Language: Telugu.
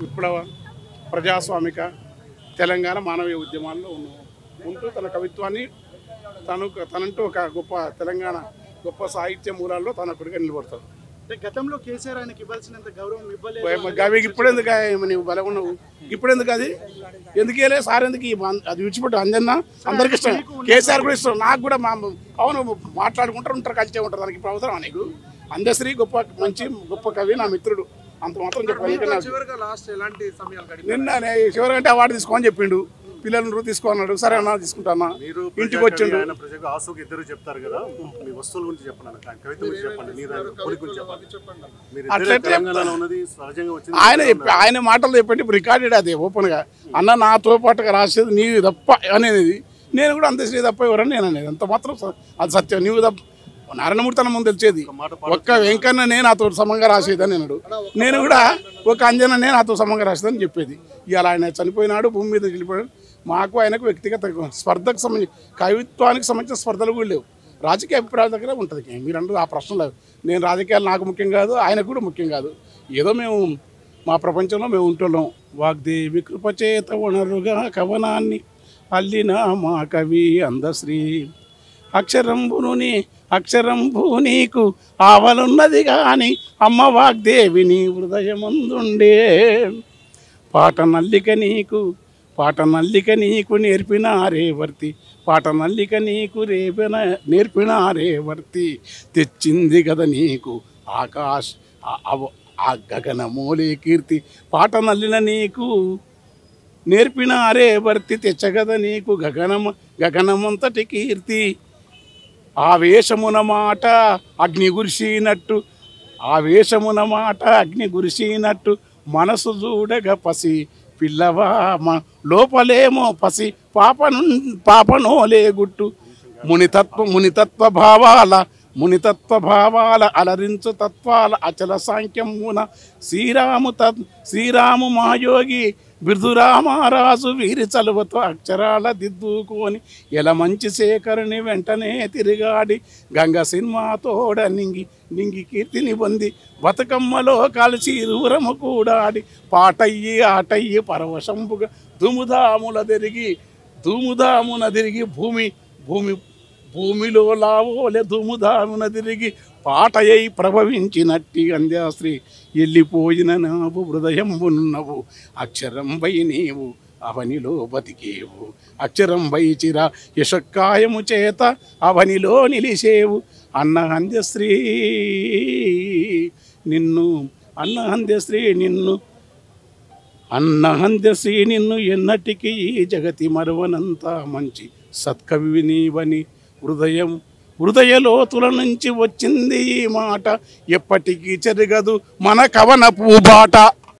విప్లవ ప్రజాస్వామిక తెలంగాణ మానవీయ ఉద్యమాల్లో ఉంటూ తన కవిత్వాన్ని తనంటూ ఒక గొప్ప తెలంగాణ గొప్ప సాహిత్య మూలాల్లో తనకుడిగా నిలబడతాడు. గతంలో కేసీఆర్ ఆయనకి ఇవ్వాల్సినంత గౌరవం ఇవ్వలేదు. ఇప్పుడెందుకు నువ్వు బలగున్నావు? ఇప్పుడెందుకు అది ఎందుకు వెళ్ళే సార్ ఎందుకు అది విడిచిపెట్టు అందన్న అందరికి ఇష్టం. కేసీఆర్ కూడా ఇష్టం, నాకు కూడా. అవును, మాట్లాడుకుంటారు కలిసే ఉంటారు. దానికి ఇప్పుడు అవసరం నీకు. అందశ్రీ గొప్ప మంచి గొప్ప కవి, నా మిత్రుడు. అంత మాత్రం చెప్పాలి. నిన్న చివరి అంటే అవార్డు తీసుకోమని చెప్పిండు. పిల్లలు తీసుకోన్నాడు. సరే అన్న తీసుకుంటానా, ఇంటికి వచ్చిండు. ఆయన మాటలు చెప్పండి. ఇప్పుడు రికార్డెడ్ అది ఓపెన్ గా. అన్న నాతో పాటుగా రాసేది నీవు తప్ప అనేది. నేను కూడా అందశ్రీ తప్ప ఎవరని నేను అనేది. అంత మాత్రం అది సత్యం. నీవు తప్ప నారాయణమూర్తి అన్న ముందు తెలిసేది. ఒక్క వెంకన్ననే నాతో సమంగా రాసేదని అన్నాడు. నేను కూడా ఒక అంజననే నాతో సమంగా రాసేదని చెప్పేది. ఇవాళ ఆయన చనిపోయినాడు, భూమి మీద వెళ్ళిపోయాడు. మాకు ఆయనకు వ్యక్తిగత స్పర్ధకు సంబంధించి కవిత్వానికి సంబంధించిన స్పర్ధలు కూడా లేవు. రాజకీయ అభిప్రాయాల దగ్గర ఉంటుంది. మీరు అంటారు ఆ ప్రశ్న లేదు. నేను రాజకీయాలు నాకు ముఖ్యం కాదు, ఆయనకు కూడా ముఖ్యం కాదు. ఏదో మేము మా ప్రపంచంలో మేము ఉంటున్నాం. వాగ్దేవి కృపచేత వనరుగా కవనాన్ని అల్లిన మా కవి అందశ్రీ. అక్షరంబు నీకు ఆవలున్నది గాని అమ్మ వాగ్దేవిని హృదయమందుండే. పాట నల్లిక నీకు నేర్పినారేవర్తి. పాట నల్లిక నీకు నేర్పినారేవర్తి. తెచ్చింది కదా నీకు ఆ గగనమూలే కీర్తి. పాట నల్లిన నీకు నేర్పినారేవర్తి. తెచ్చగద నీకు గగనమంతటి కీర్తి. ఆవేశమున మాట అగ్ని గురిసినట్టు మనసు చూడగ పసి పిల్లవా లోపలేమో పసి పాపనోలే గుట్టు. మునితత్వ భావాల అలరించు తత్వాల అచల సాంఖ్యమున శ్రీరాము మాయోగి బిర్దురామారాజు వీరి చలువతో అక్షరాల దిద్దుకొని ఎల మంచి శేఖరుని వెంటనే తిరిగాడి గంగ సినిమాతోడ నింగి కీర్తిని పొంది బతుకమ్మలో కలిసి దూరము కూడాడి పాటయ్యి ఆటయ్యి పరవశంపుగా దుముదామున తిరిగి భూమిలో లావోలే దుముదామున తిరిగి పాటయ్యి ప్రభవించినట్టి అంధ్యాశ్రీ. వెళ్ళిపోయిన నావు హృదయంబున్నవు అక్షరంబై నీవు అవనిలో బతికేవు. అక్షరంబై చిర యశక్కాయము చేత అవనిలో నిలిసేవు. అన్న అంధ్యశ్రీ నిన్ను ఎన్నటికీ ఈ జగతి మరువనంత మంచి సత్కవి నీవని హృదయ లోతుల నుంచి వచ్చింది ఈ మాట. ఎప్పటికీ చెరగదు మన కవన పూబాట.